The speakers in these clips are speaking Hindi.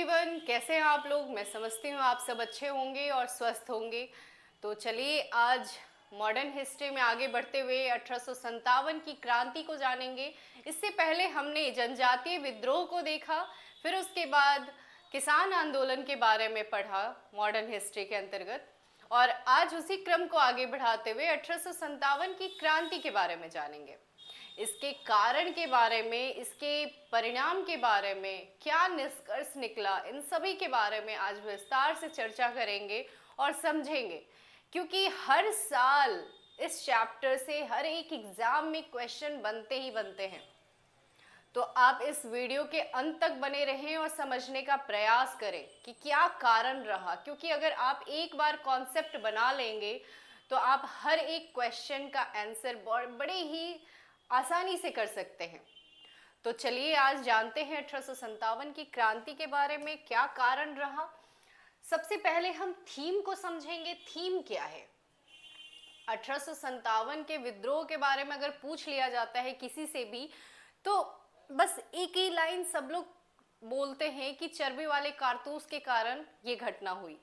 एवरीवन, कैसे हैं आप लोग। मैं समझती हूँ आप सब अच्छे होंगे और स्वस्थ होंगे। तो चलिए आज मॉडर्न हिस्ट्री में आगे बढ़ते हुए 1857 की क्रांति को जानेंगे। इससे पहले हमने जनजातीय विद्रोह को देखा, फिर उसके बाद किसान आंदोलन के बारे में पढ़ा मॉडर्न हिस्ट्री के अंतर्गत, और आज उसी क्रम को आगे बढ़ाते हुए 1857 की क्रांति के बारे में जानेंगे। इसके कारण के बारे में, इसके परिणाम के बारे में, क्या निष्कर्ष निकला, इन सभी के बारे में आज विस्तार से चर्चा करेंगे और समझेंगे। क्योंकि हर साल इस चैप्टर से हर एक एग्जाम में क्वेश्चन बनते ही बनते हैं। तो आप इस वीडियो के अंत तक बने रहें और समझने का प्रयास करें कि क्या कारण रहा। क्योंकि अगर आप एक बार कॉन्सेप्ट बना लेंगे तो आप हर एक क्वेश्चन का आंसर बड़े ही आसानी से कर सकते हैं। तो चलिए आज जानते हैं 1857 की क्रांति के बारे में क्या कारण रहा। सबसे पहले हम थीम को समझेंगे। थीम क्या है? 1857 के विद्रोह के बारे में अगर पूछ लिया जाता है किसी से भी, तो बस एक ही लाइन सब लोग बोलते हैं कि चर्बी वाले कारतूस के कारण ये घटना हुई।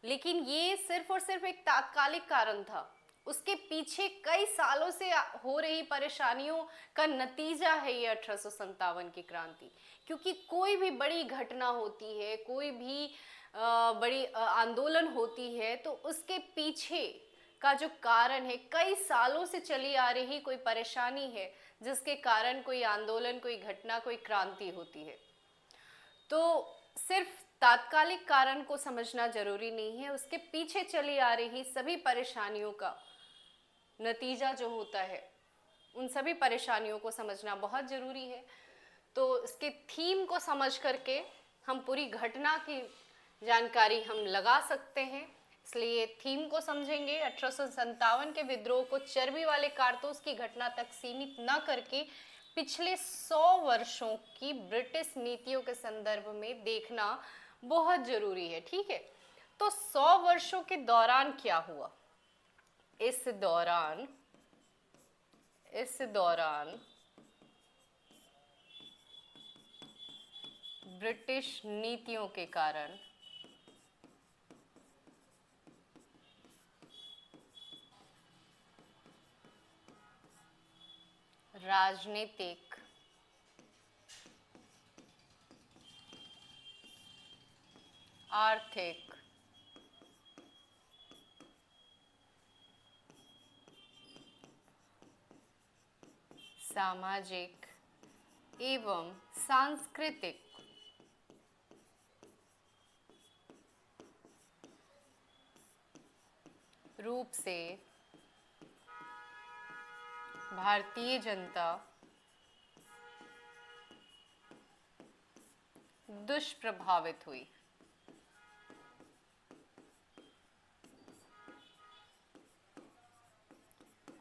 लेकिन ये सिर्फ और सिर्फ एक तात्कालिक कारण था। उसके पीछे कई सालों से हो रही परेशानियों का नतीजा है ये 1857 की क्रांति। क्योंकि कोई भी बड़ी घटना होती है, कोई भी बड़ी आंदोलन होती है, तो उसके पीछे का जो कारण है, कई सालों से चली आ रही कोई परेशानी है जिसके कारण कोई आंदोलन, कोई घटना, कोई क्रांति होती है। तो सिर्फ तात्कालिक कारण को समझना जरूरी नहीं है, उसके पीछे चली आ रही सभी परेशानियों का नतीजा जो होता है, उन सभी परेशानियों को समझना बहुत ज़रूरी है। तो इसके थीम को समझ करके हम पूरी घटना की जानकारी हम लगा सकते हैं। इसलिए थीम को समझेंगे। 1857 के विद्रोह को चर्बी वाले कारतूस की घटना तक सीमित न करके पिछले 100 वर्षों की ब्रिटिश नीतियों के संदर्भ में देखना बहुत ज़रूरी है। ठीक है, तो 100 वर्षों के दौरान क्या हुआ? इस दौरान ब्रिटिश नीतियों के कारण राजनीतिक, आर्थिक, सामाजिक एवं सांस्कृतिक रूप से भारतीय जनता दुष्प्रभावित हुई।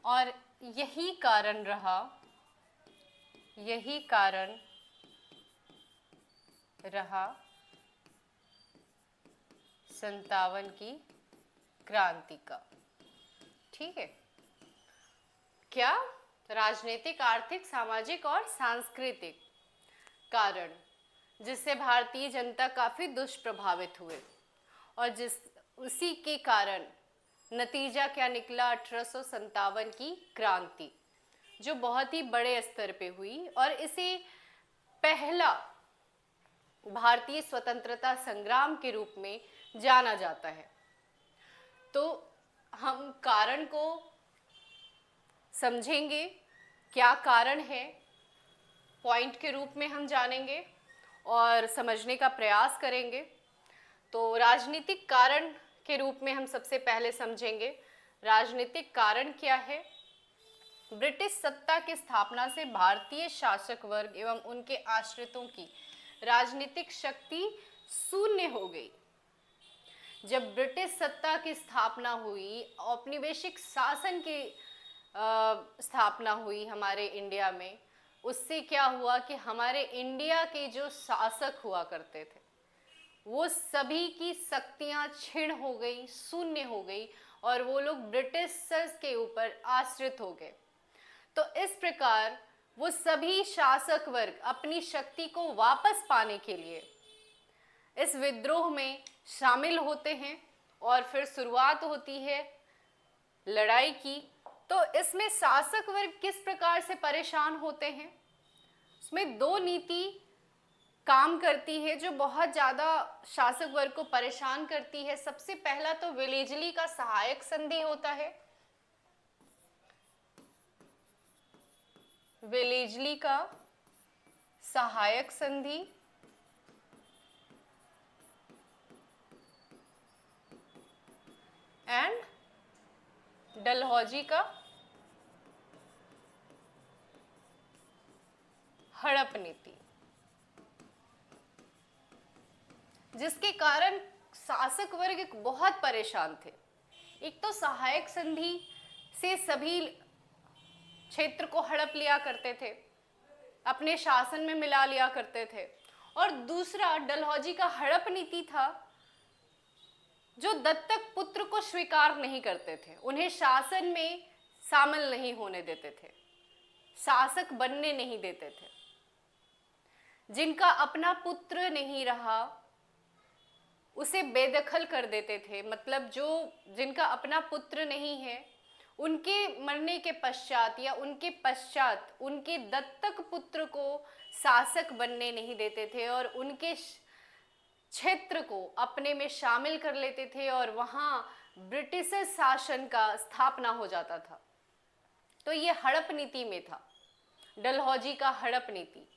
और यही कारण रहा 57 की क्रांति का। ठीक है, क्या? राजनीतिक, आर्थिक, सामाजिक और सांस्कृतिक कारण जिससे भारतीय जनता काफी दुष्प्रभावित हुए, और उसी के कारण नतीजा क्या निकला? 1857 की क्रांति, जो बहुत ही बड़े स्तर पे हुई और इसे पहला भारतीय स्वतंत्रता संग्राम के रूप में जाना जाता है। तो हम कारण को समझेंगे, क्या कारण है, पॉइंट के रूप में हम जानेंगे और समझने का प्रयास करेंगे। तो राजनीतिक कारण के रूप में हम सबसे पहले समझेंगे राजनीतिक कारण क्या है। ब्रिटिश सत्ता की स्थापना से भारतीय शासक वर्ग एवं उनके आश्रितों की राजनीतिक शक्ति शून्य हो गई। जब ब्रिटिश सत्ता की स्थापना हुई, औपनिवेशिक शासन की स्थापना हुई हमारे इंडिया में, उससे क्या हुआ कि हमारे इंडिया के जो शासक हुआ करते थे वो सभी की शक्तियां क्षीण हो गई, शून्य हो गई, और वो लोग ब्रिटिशर्स के ऊपर आश्रित हो गए। तो इस प्रकार वो सभी शासक वर्ग अपनी शक्ति को वापस पाने के लिए इस विद्रोह में शामिल होते हैं और फिर शुरुआत होती है लड़ाई की। तो इसमें शासक वर्ग किस प्रकार से परेशान होते हैं, इसमें दो नीति काम करती है जो बहुत ज़्यादा शासक वर्ग को परेशान करती है। सबसे पहला तो वेलेजली का सहायक संधि होता है। वेलेजली का सहायक संधि एंड डलहौजी का हड़प नीति, जिसके कारण शासक वर्ग बहुत परेशान थे। एक तो सहायक संधि से सभी क्षेत्र को हड़प लिया करते थे, अपने शासन में मिला लिया करते थे, और दूसरा डलहौजी का हड़प नीति था जो दत्तक पुत्र को स्वीकार नहीं करते थे, उन्हें शासन में शामिल नहीं होने देते थे, शासक बनने नहीं देते थे। जिनका अपना पुत्र नहीं रहा उसे बेदखल कर देते थे, मतलब जो जिनका अपना पुत्र नहीं है उनके मरने के पश्चात या उनके पश्चात उनके दत्तक पुत्र को शासक बनने नहीं देते थे और उनके क्षेत्र को अपने में शामिल कर लेते थे और वहाँ ब्रिटिश शासन का स्थापना हो जाता था। तो ये हड़प नीति में था, डलहौजी का हड़प नीति,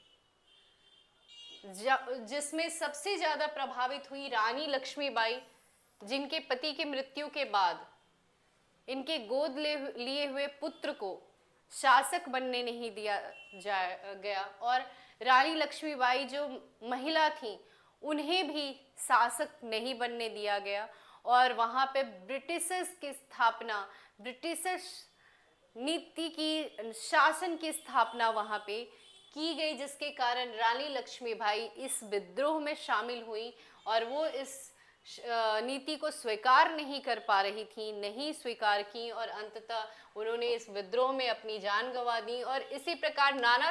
जिसमें सबसे ज़्यादा प्रभावित हुई रानी लक्ष्मीबाई, जिनके पति की मृत्यु के बाद इनके गोद लिए हुए पुत्र को शासक बनने नहीं दिया गया और रानी लक्ष्मीबाई जो महिला थी उन्हें भी शासक नहीं बनने दिया गया और वहाँ पे ब्रिटिश की स्थापना, ब्रिटिश नीति की शासन की स्थापना वहाँ पे की गई, जिसके कारण रानी लक्ष्मीबाई इस विद्रोह में शामिल हुई और वो इस नीति को स्वीकार नहीं कर पा रही थी, नहीं स्वीकार की और अंततः उन्होंने इस विद्रोह में अपनी जान गंवा दी। और इसी प्रकार नाना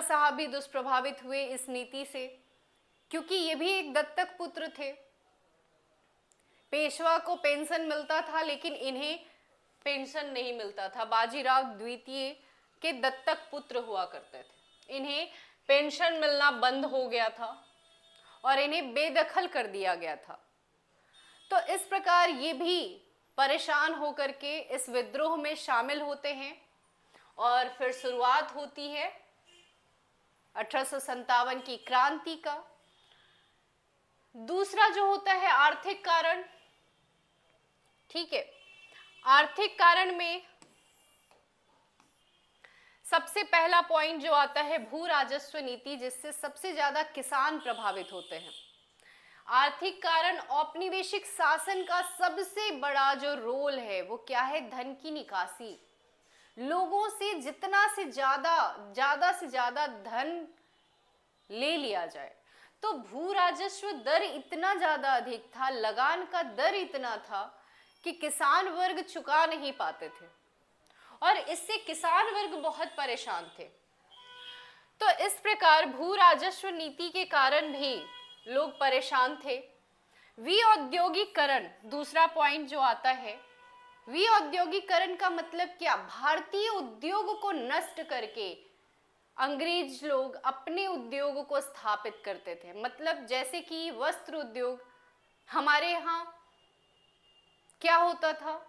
साहब भी दुष्प्रभावित हुए इस नीति से, क्योंकि ये भी एक दत्तक पुत्र थे। पेशवा को पेंशन मिलता था लेकिन इन्हें पेंशन नहीं मिलता था। बाजीराव द्वितीय के दत्तक पुत्र हुआ करते थे, इन्हें पेंशन मिलना बंद हो गया था और इन्हें बेदखल कर दिया गया था। तो इस प्रकार ये भी परेशान होकर के इस विद्रोह में शामिल होते हैं और फिर शुरुआत होती है 1857 की क्रांति का। दूसरा जो होता है आर्थिक कारण, ठीक है, आर्थिक कारण में सबसे पहला पॉइंट जो आता है भू राजस्व नीति, जिससे सबसे ज्यादा किसान प्रभावित होते हैं। आर्थिक कारण औपनिवेशिक शासन का सबसे बड़ा जो रोल है वो क्या है, धन की निकासी। लोगों से जितना से ज्यादा से ज्यादा धन ले लिया जाए। तो भू राजस्व दर इतना ज्यादा अधिक था, लगान का दर इतना था कि किसान वर्ग चुका नहीं पाते थे और इससे किसान वर्ग बहुत परेशान थे। तो इस प्रकार भू राजस्व नीति के कारण भी लोग परेशान थे। विऔद्योगिकरण दूसरा पॉइंट जो आता है, विऔद्योगिकरण का मतलब क्या, भारतीय उद्योग को नष्ट करके अंग्रेज लोग अपने उद्योग को स्थापित करते थे। मतलब जैसे कि वस्त्र उद्योग, हमारे यहाँ क्या होता था,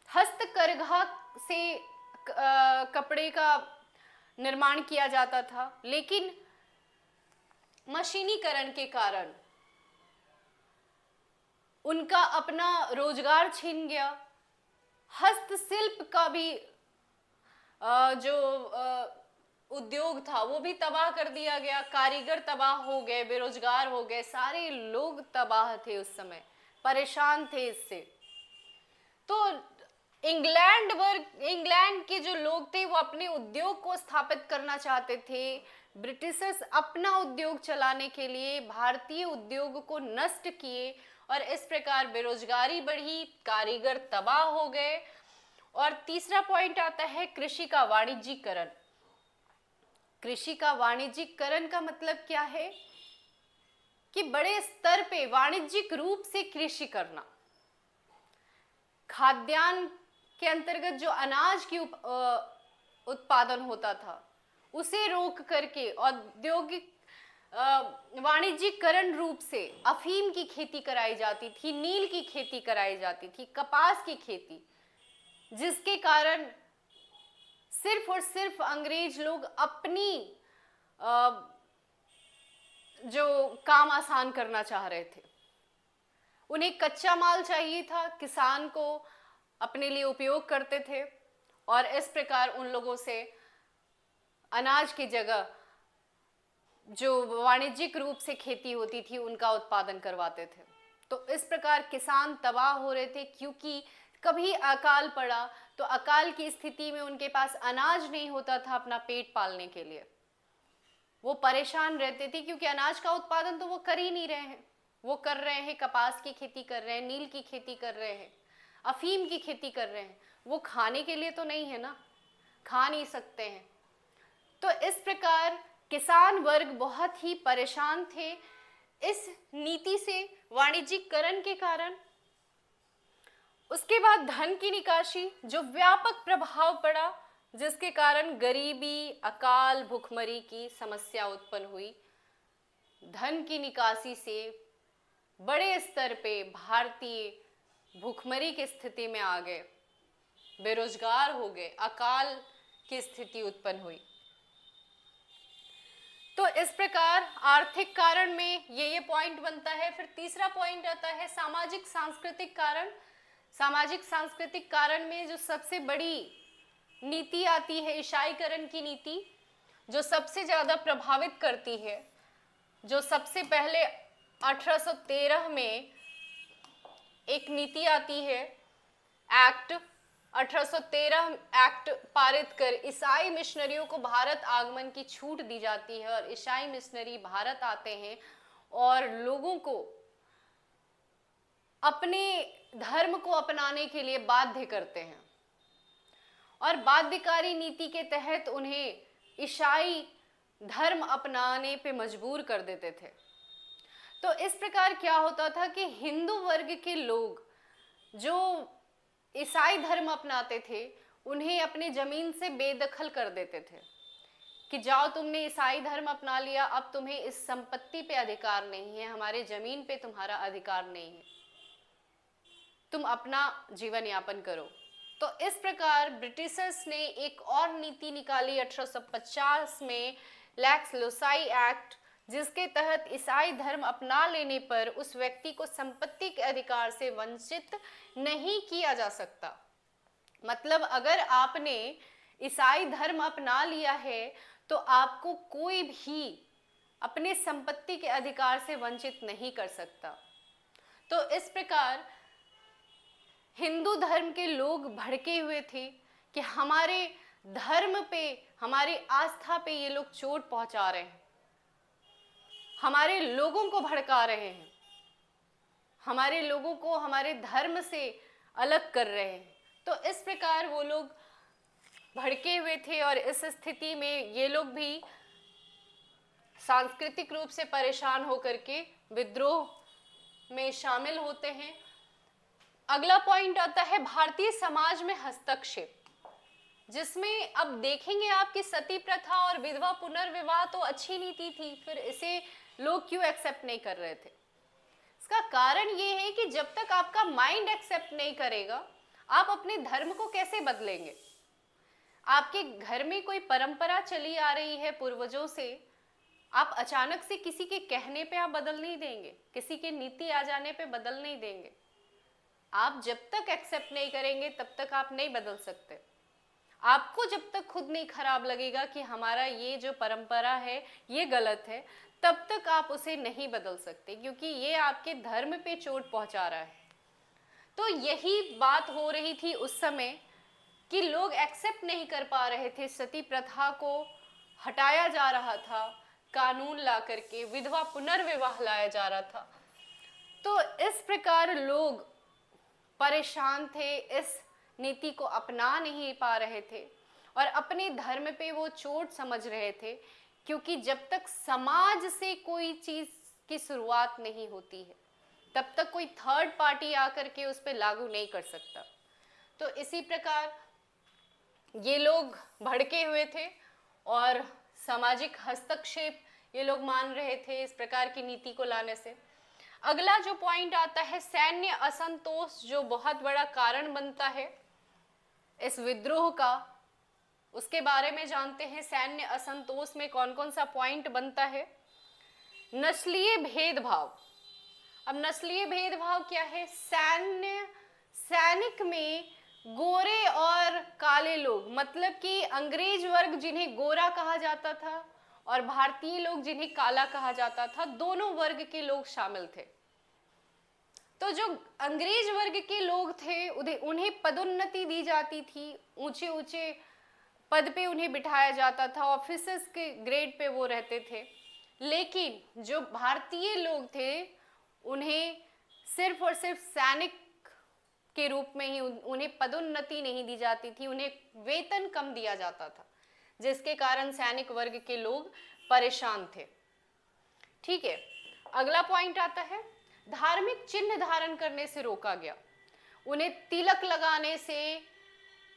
हस्तकरघा से कपड़े का निर्माण किया जाता था, लेकिन मशीनीकरण के कारण उनका अपना रोजगार छीन गया। हस्तशिल्प का भी जो उद्योग था वो भी तबाह कर दिया गया, कारीगर तबाह हो गए, बेरोजगार हो गए, सारे लोग तबाह थे, उस समय परेशान थे इससे। तो इंग्लैंड के जो लोग थे वो अपने उद्योग को स्थापित करना चाहते थे। ब्रिटिशर्स अपना उद्योग चलाने के लिए भारतीय उद्योग को नष्ट किए और इस प्रकार बेरोजगारी बढ़ी, कारीगर तबाह हो गए। और तीसरा पॉइंट आता है कृषि का वाणिज्यीकरण। कृषि का वाणिज्यिकरण का मतलब क्या है कि बड़े स्तर पे वाणिज्यिक रूप से कृषि करना। खाद्यान्न के अंतर्गत जो अनाज की उत्पादन होता था उसे रोक करके औद्योगिक वाणिज्यिकरण रूप से अफीम की खेती कराई जाती थी, नील की खेती कराई जाती थी, कपास की खेती, जिसके कारण सिर्फ और सिर्फ अंग्रेज लोग अपनी जो काम आसान करना चाह रहे थे। उन्हें कच्चा माल चाहिए था, किसान को अपने लिए उपयोग करते थे और इस प्रकार उन लोगों से अनाज की जगह जो वाणिज्यिक रूप से खेती होती थी उनका उत्पादन करवाते थे। तो इस प्रकार किसान तबाह हो रहे थे, क्योंकि कभी अकाल पड़ा तो अकाल की स्थिति में उनके पास अनाज नहीं होता था अपना पेट पालने के लिए। वो परेशान रहते थे क्योंकि अनाज का उत्पादन तो वो कर ही नहीं रहे हैं। वो कर रहे हैं कपास की खेती कर रहे हैं, नील की खेती कर रहे हैं, अफीम की खेती कर रहे हैं। वो खाने के लिए तो नहीं है ना, खा नहीं सकते हैं। तो इस प्रकार किसान वर्ग बहुत ही परेशान थे इस नीति से, वाणिज्यिकरण के कारण। उसके बाद धन की निकासी, जो व्यापक प्रभाव पड़ा, जिसके कारण गरीबी, अकाल, भुखमरी की समस्या उत्पन्न हुई। धन की निकासी से बड़े स्तर पे भारतीय भुखमरी की स्थिति में आ गए, बेरोजगार हो गए, अकाल की स्थिति उत्पन्न हुई। तो इस प्रकार आर्थिक कारण में ये पॉइंट बनता है। फिर तीसरा पॉइंट आता है सामाजिक सांस्कृतिक कारण। सामाजिक सांस्कृतिक कारण में जो सबसे बड़ी नीति आती है ईसाईकरण की नीति, जो सबसे ज्यादा प्रभावित करती है। जो सबसे पहले 1813 में एक नीति आती है, एक्ट 1813 एक्ट पारित कर ईसाई मिशनरियों को भारत आगमन की छूट दी जाती है और ईसाई मिशनरी भारत आते हैं और लोगों को अपने धर्म को अपनाने के लिए बाध्य करते हैं और बाध्यकारी नीति के तहत उन्हें ईसाई धर्म अपनाने पे मजबूर कर देते थे। तो इस प्रकार क्या होता था कि हिंदू वर्ग के लोग जो ईसाई धर्म अपनाते थे उन्हें अपने जमीन से बेदखल कर देते थे कि जाओ, तुमने ईसाई धर्म अपना लिया, अब तुम्हें इस संपत्ति पे अधिकार नहीं है, हमारे जमीन पे तुम्हारा अधिकार नहीं है, तुम अपना जीवन यापन करो। तो इस प्रकार ब्रिटिशर्स ने एक और नीति निकाली 1850 में, लैक्स लोसाई एक्ट, जिसके तहत ईसाई धर्म अपना लेने पर उस व्यक्ति को संपत्ति के अधिकार से वंचित नहीं किया जा सकता। मतलब अगर आपने ईसाई धर्म अपना लिया है तो आपको कोई भी अपने संपत्ति के अधिकार से वंचित नहीं कर सकता। तो इस प्रकार हिंदू धर्म के लोग भड़के हुए थे कि हमारे धर्म पे, हमारी आस्था पे ये लोग चोट पहुंचा रहे हैं, हमारे लोगों को भड़का रहे हैं, हमारे लोगों को हमारे धर्म से अलग कर रहे हैं। तो इस प्रकार वो लोग भड़के हुए थे और इस स्थिति में ये लोग भी सांस्कृतिक रूप से परेशान होकर के विद्रोह में शामिल होते हैं। अगला पॉइंट आता है भारतीय समाज में हस्तक्षेप, जिसमें अब देखेंगे आप कि सती प्रथा और विधवा पुनर्विवाह तो अच्छी नीति थी, फिर इसे लोग क्यों एक्सेप्ट नहीं कर रहे थे? इसका कारण ये है कि जब तक आपका माइंड एक्सेप्ट नहीं करेगा, आप अपने धर्म को कैसे बदलेंगे? आपके घर में कोई परंपरा चली आ रही है पूर्वजों से, आप अचानक से किसी के कहने पे आप बदल नहीं देंगे, किसी के नीति आ जाने पे बदल नहीं देंगे। आप जब तक एक्सेप्ट नहीं करेंगे तब तक आप नहीं बदल सकते। आपको जब तक खुद नहीं खराब लगेगा कि हमारा ये जो परंपरा है ये गलत है, तब तक आप उसे नहीं बदल सकते, क्योंकि ये आपके धर्म पे चोट पहुंचा रहा है। तो यही बात हो रही थी उस समय कि लोग एक्सेप्ट नहीं कर पा रहे थे, सती प्रथा को हटाया जा रहा था, कानून ला करके विधवा पुनर्विवाह लाया जा रहा था। तो इस प्रकार लोग परेशान थे, इस नीति को अपना नहीं पा रहे थे और अपने धर्म पे वो चोट समझ रहे थे, क्योंकि जब तक समाज से कोई चीज की शुरुआत नहीं होती है तब तक कोई थर्ड पार्टी आकर के उस पर लागू नहीं कर सकता। तो इसी प्रकार ये लोग भड़के हुए थे और सामाजिक हस्तक्षेप ये लोग मान रहे थे इस प्रकार की नीति को लाने से। अगला जो पॉइंट आता है सैन्य असंतोष, जो बहुत बड़ा कारण बनता है इस विद्रोह का, उसके बारे में जानते हैं। सैन्य असंतोष में कौन कौन सा पॉइंट बनता है? नस्लीय भेदभाव। अब नस्लीय भेदभाव क्या है? सैनिक में गोरे और काले लोग, मतलब कि अंग्रेज वर्ग जिन्हें गोरा कहा जाता था और भारतीय लोग जिन्हें काला कहा जाता था, दोनों वर्ग के लोग शामिल थे। तो जो अंग्रेज वर्ग के लोग थे उन्हें पदोन्नति दी जाती थी, ऊंचे ऊंचे पद पे उन्हें बिठाया जाता था, ऑफिसर्स के ग्रेड पे वो रहते थे। लेकिन जो भारतीय लोग थे उन्हें सिर्फ और सिर्फ सैनिक के रूप में ही, उन्हें पदोन्नति नहीं दी जाती थी, उन्हें वेतन कम दिया जाता था, जिसके कारण सैनिक वर्ग के लोग परेशान थे। ठीक है, अगला पॉइंट आता है धार्मिक चिन्ह धारण करने से रोका गया। उन्हें तिलक लगाने से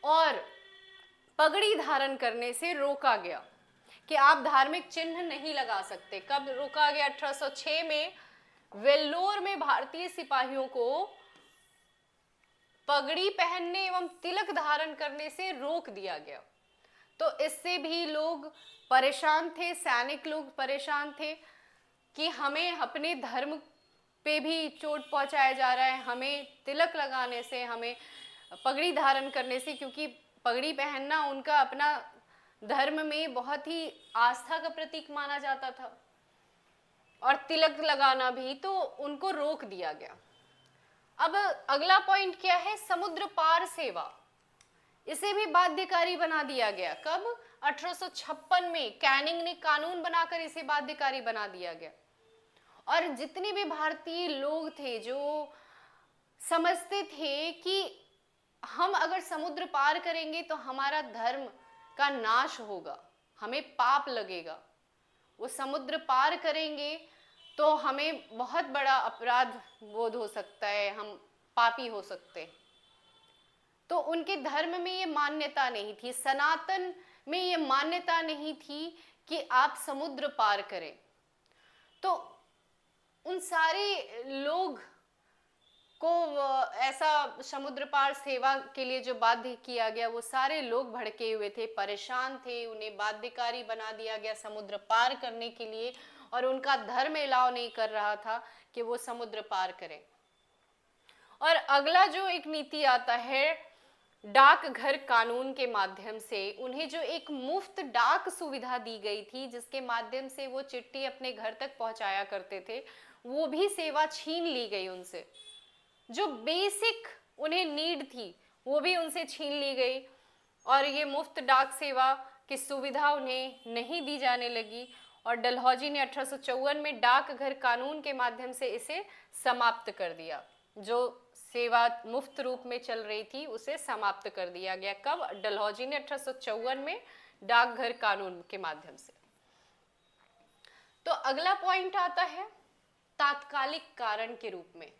और पगड़ी धारण करने से रोका गया कि आप धार्मिक चिन्ह नहीं लगा सकते। कब रोका गया? 1806 में वेल्लोर में भारतीय सिपाहियों को पगड़ी पहनने एवं तिलक धारण करने से रोक दिया गया। तो इससे भी लोग परेशान थे, सैनिक लोग परेशान थे कि हमें अपने धर्म पे भी चोट पहुंचाया जा रहा है, हमें तिलक लगाने से, हमें पगड़ी धारण करने से, क्योंकि पगड़ी पहनना उनका अपना धर्म में बहुत ही आस्था का प्रतीक माना जाता था, और तिलक लगाना भी, तो उनको रोक दिया गया। अब अगला पॉइंट क्या है? समुद्र पार सेवा। इसे भी बाध्यकारी बना दिया गया। कब? 1856 में कैनिंग ने कानून बनाकर इसे बाध्यकारी बना दिया गया। और जितने भी भारतीय लोग थे जो समझते थे कि हम अगर समुद्र पार करेंगे तो हमारा धर्म का नाश होगा, हमें पाप लगेगा, वो समुद्र पार करेंगे तो हमें बहुत बड़ा अपराध बोध हो सकता है, हम पापी हो सकते हैं। तो उनके धर्म में ये मान्यता नहीं थी, सनातन में ये मान्यता नहीं थी कि आप समुद्र पार करें। तो उन सारे लोग को ऐसा समुद्र पार सेवा के लिए जो बाध्य किया गया, वो सारे लोग भड़के हुए थे, परेशान थे, उन्हें बाध्यकारी बना दिया गया समुद्र पार करने के लिए, और उनका धर्म अलाउ नहीं कर रहा था कि वो समुद्र पार करें। और अगला जो एक नीति आता है डाकघर कानून के माध्यम से, उन्हें जो एक मुफ्त डाक सुविधा दी गई थी जिसके माध्यम से वो चिट्ठी अपने घर तक पहुंचाया करते थे, वो भी सेवा छीन ली गई उनसे। जो बेसिक उन्हें नीड थी वो भी उनसे छीन ली गई, और ये मुफ्त डाक सेवा की सुविधा उन्हें नहीं दी जाने लगी। और डलहौजी ने 1854 में डाकघर कानून के माध्यम से इसे समाप्त कर दिया। जो सेवा मुफ्त रूप में चल रही थी उसे समाप्त कर दिया गया। कब? डलहौजी ने 1854 में डाकघर कानून के माध्यम से। तो अगला पॉइंट आता है तात्कालिक कारण के रूप में।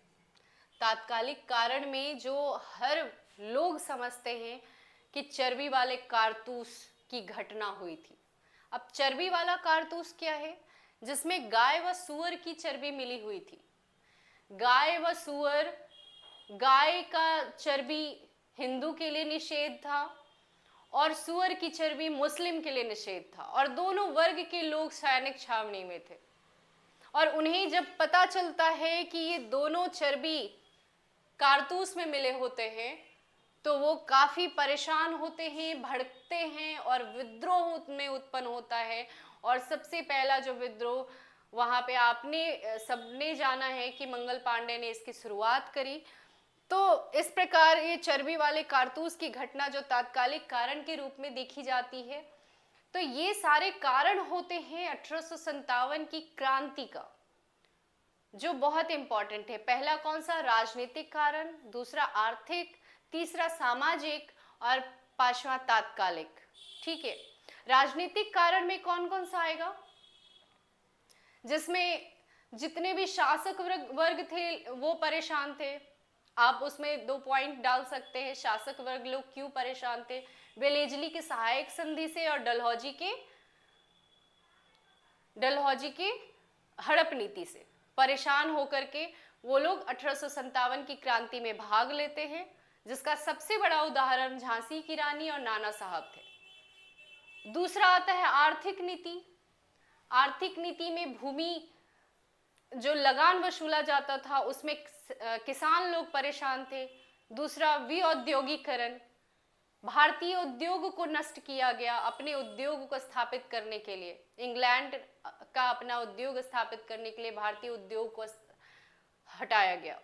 तात्कालिक कारण में जो हर लोग समझते हैं कि चर्बी वाले कारतूस की घटना हुई थी। अब चर्बी वाला कारतूस क्या है? जिसमें गाय व सूअर की चर्बी मिली हुई थी। गाय व सूअर, गाय का चर्बी हिंदू के लिए निषेध था और सूअर की चर्बी मुस्लिम के लिए निषेध था, और दोनों वर्ग के लोग सैनिक छावनी में थे। और उन्हें जब पता चलता है कि ये दोनों चर्बी कारतूस में मिले होते हैं तो वो काफी परेशान होते हैं, भड़कते हैं, और विद्रोह में उत्पन्न होता है। और सबसे पहला जो विद्रोह वहां पे आपने सबने जाना है कि मंगल पांडे ने इसकी शुरुआत करी। तो इस प्रकार ये चर्बी वाले कारतूस की घटना जो तात्कालिक कारण के रूप में देखी जाती है, तो ये सारे कारण होते हैं 1857 की क्रांति का, जो बहुत इंपॉर्टेंट है। पहला कौन सा? राजनीतिक कारण, दूसरा आर्थिक, तीसरा सामाजिक, और पांचवा तात्कालिक। ठीक है। राजनीतिक कारण में कौन कौन सा आएगा? जिसमें जितने भी शासक वर्ग थे वो परेशान थे। आप उसमें 2 पॉइंट डाल सकते हैं, शासक वर्ग लोग क्यों परेशान थे? वेलेजली की सहायक संधि से और डलहौजी के हड़प नीति से परेशान होकर के वो लोग 1857 की क्रांति में भाग लेते हैं, जिसका सबसे बड़ा उदाहरण झांसी की रानी और नाना साहब थे। दूसरा आता है आर्थिक नीति। आर्थिक नीति में भूमि जो लगान वसूला जाता था उसमें किसान लोग परेशान थे। दूसरा विऔद्योगीकरण, भारतीय उद्योग को नष्ट किया गया अपने उद्योग को स्थापित करने के लिए। इंग्लैंड का अपना उद्योग स्थापित करने के लिए भारतीय उद्योग को हटाया गया।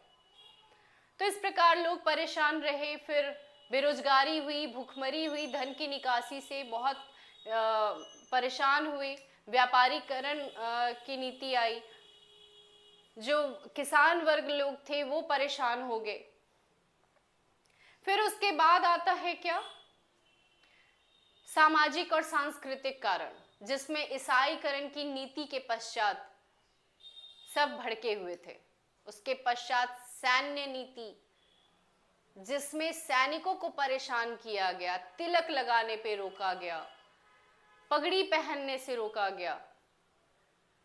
तो इस प्रकार लोग परेशान रहे। फिर बेरोजगारी हुई, भूखमरी हुई, धन की निकासी से बहुत परेशान हुए। व्यापारीकरण की नीति आई, जो किसान वर्ग लोग थे वो परेशान हो गए। फिर उसके बाद आता है क्या? सामाजिक और सांस्कृतिक कारण, जिसमें ईसाईकरण की नीति के पश्चात सब भड़के हुए थे। उसके पश्चात सैन्य नीति, जिसमें सैनिकों को परेशान किया गया, तिलक लगाने पे रोका गया, पगड़ी पहनने से रोका गया,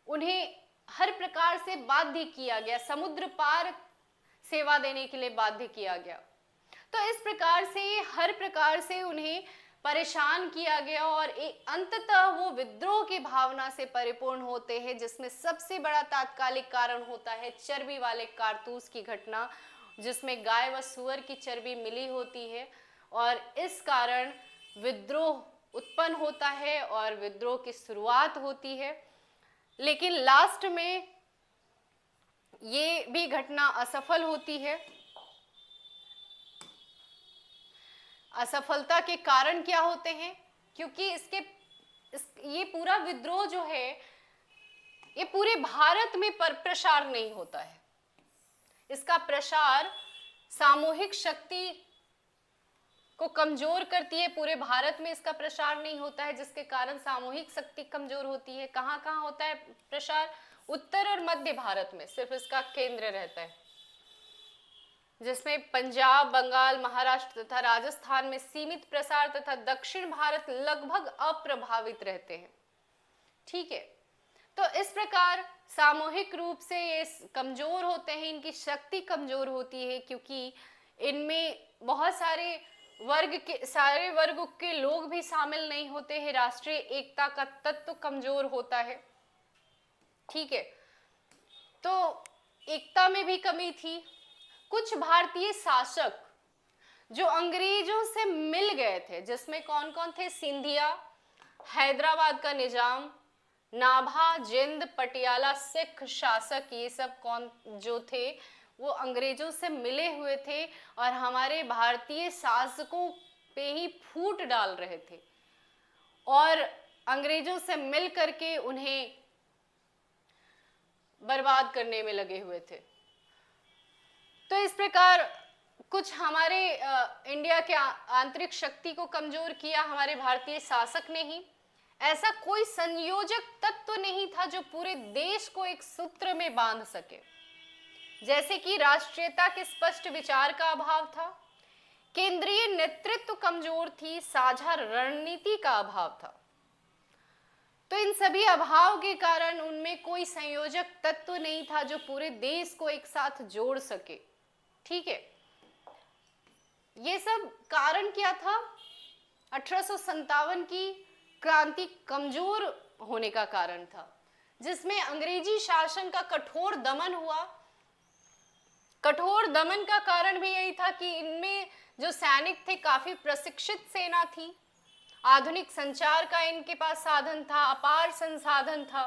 उन्हें हर प्रकार से बाध्य किया गया, समुद्र पार सेवा देने के लिए बाध्य किया गया। तो इस प्रकार से हर प्रकार से उन्हें परेशान किया गया और अंततः वो विद्रोह की भावना से परिपूर्ण होते हैं, जिसमें सबसे बड़ा तात्कालिक कारण होता है चर्बी वाले कारतूस की घटना, जिसमें गाय व सुअर की चर्बी मिली होती है और इस कारण विद्रोह उत्पन्न होता है और विद्रोह की शुरुआत होती है। लेकिन लास्ट में ये भी घटना असफल होती है। असफलता के कारण क्या होते हैं? क्योंकि ये पूरा विद्रोह जो है ये पूरे भारत में प्रसार नहीं होता है। इसका प्रसार सामूहिक शक्ति को कमजोर करती है। पूरे भारत में इसका प्रसार नहीं होता है, जिसके कारण सामूहिक शक्ति कमजोर होती है। कहाँ कहाँ होता है प्रसार? उत्तर और मध्य भारत में सिर्फ इसका केंद्र रहता है, जिसमें पंजाब, बंगाल, महाराष्ट्र तथा राजस्थान में सीमित प्रसार तथा दक्षिण भारत लगभग अप्रभावित रहते हैं। ठीक है, तो इस प्रकार सामूहिक रूप से ये कमजोर होते हैं, इनकी शक्ति कमजोर होती है, क्योंकि इनमें बहुत सारे वर्ग के लोग भी शामिल नहीं होते हैं। राष्ट्रीय एकता का तत्व कमजोर होता है। ठीक है, तो एकता में भी कमी थी। कुछ भारतीय शासक जो अंग्रेजों से मिल गए थे, जिसमें कौन कौन थे? सिंधिया, हैदराबाद का निजाम, नाभा, जिंद, पटियाला सिख शासक, ये सब कौन जो थे वो अंग्रेजों से मिले हुए थे और हमारे भारतीय शासकों पे ही फूट डाल रहे थे और अंग्रेजों से मिल करके उन्हें बर्बाद करने में लगे हुए थे। तो इस प्रकार कुछ हमारे इंडिया के आंतरिक शक्ति को कमजोर किया हमारे भारतीय शासक ने ही। ऐसा कोई संयोजक तत्व नहीं था जो पूरे देश को एक सूत्र में बांध सके। जैसे कि राष्ट्रीयता के स्पष्ट विचार का अभाव था, केंद्रीय नेतृत्व कमजोर थी, साझा रणनीति का अभाव था। तो इन सभी अभाव के कारण उनमें कोई संयोजक तत्व नहीं था जो पूरे देश को एक साथ जोड़ सके। ठीक है, ये सब कारण क्या था? 1857 की क्रांति कमजोर होने का कारण था, जिसमें अंग्रेजी शासन का कठोर दमन हुआ। कठोर दमन का कारण भी यही था कि इनमें जो सैनिक थे काफी प्रशिक्षित सेना थी, आधुनिक संचार का इनके पास साधन था, अपार संसाधन था,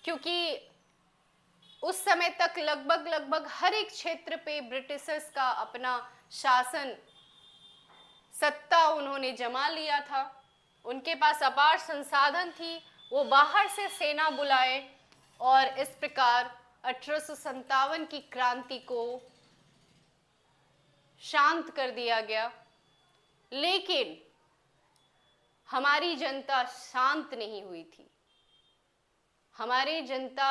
क्योंकि उस समय तक लगभग हर एक क्षेत्र पे ब्रिटिशर्स का अपना शासन सत्ता उन्होंने जमा लिया था। उनके पास अपार संसाधन थी, वो बाहर से सेना बुलाए और इस प्रकार 1857 की क्रांति को शांत कर दिया गया। लेकिन हमारी जनता शांत नहीं हुई थी, हमारी जनता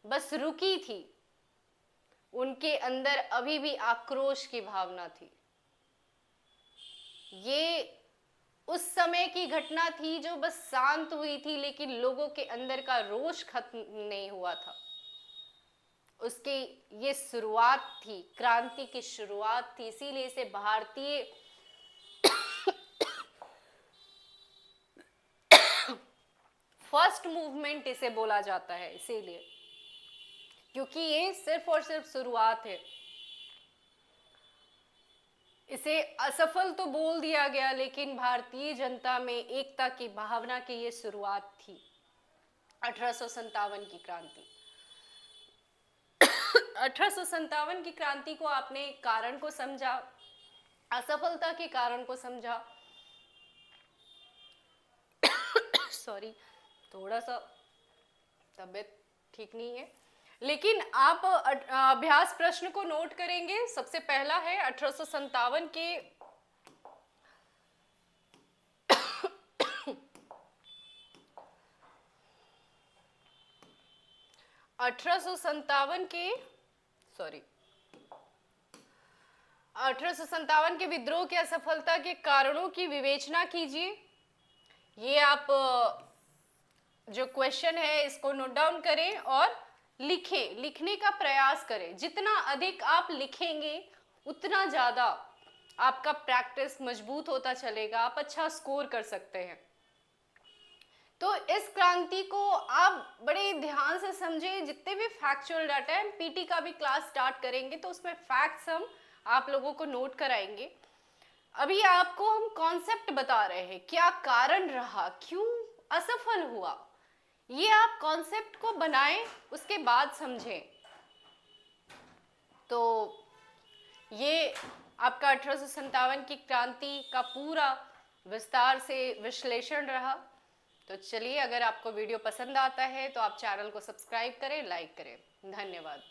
बस रुकी थी, उनके अंदर अभी भी आक्रोश की भावना थी। ये उस समय की घटना थी जो बस शांत हुई थी, लेकिन लोगों के अंदर का रोष खत्म नहीं हुआ था। उसकी ये शुरुआत थी, क्रांति की शुरुआत थी, इसीलिए इसे भारतीय फर्स्ट मूवमेंट इसे बोला जाता है, इसीलिए, क्योंकि ये सिर्फ और सिर्फ शुरुआत है। इसे असफल तो बोल दिया गया, लेकिन भारतीय जनता में एकता की भावना की ये शुरुआत थी 1857 की क्रांति। 1857 की क्रांति को आपने कारण को समझा, असफलता के कारण को समझा। सॉरी, थोड़ा सा तबीयत ठीक नहीं है, लेकिन आप अभ्यास प्रश्न को नोट करेंगे। सबसे पहला है 1857 के 1857 के विद्रोह की असफलता के कारणों की विवेचना कीजिए। ये आप जो क्वेश्चन है इसको नोट डाउन करें और लिखें, लिखने का प्रयास करें। जितना अधिक आप लिखेंगे उतना ज़्यादा आपका प्रैक्टिस मजबूत होता चलेगा, आप अच्छा स्कोर कर सकते हैं। तो इस क्रांति को आप बड़े ध्यान से समझें। जितने भी फैक्चुअल डाटा है, पीटी का भी क्लास स्टार्ट करेंगे तो उसमें फैक्ट्स हम आप लोगों को नोट कराएंगे। अभी आपको हम कॉन्सेप्ट बता रहे हैं, क्या कारण रहा, क्यों असफल हुआ, ये आप कॉन्सेप्ट को बनाएं, उसके बाद समझें। तो ये आपका 1857 की क्रांति का पूरा विस्तार से विश्लेषण रहा। तो चलिए, अगर आपको वीडियो पसंद आता है तो आप चैनल को सब्सक्राइब करें, लाइक करें। धन्यवाद।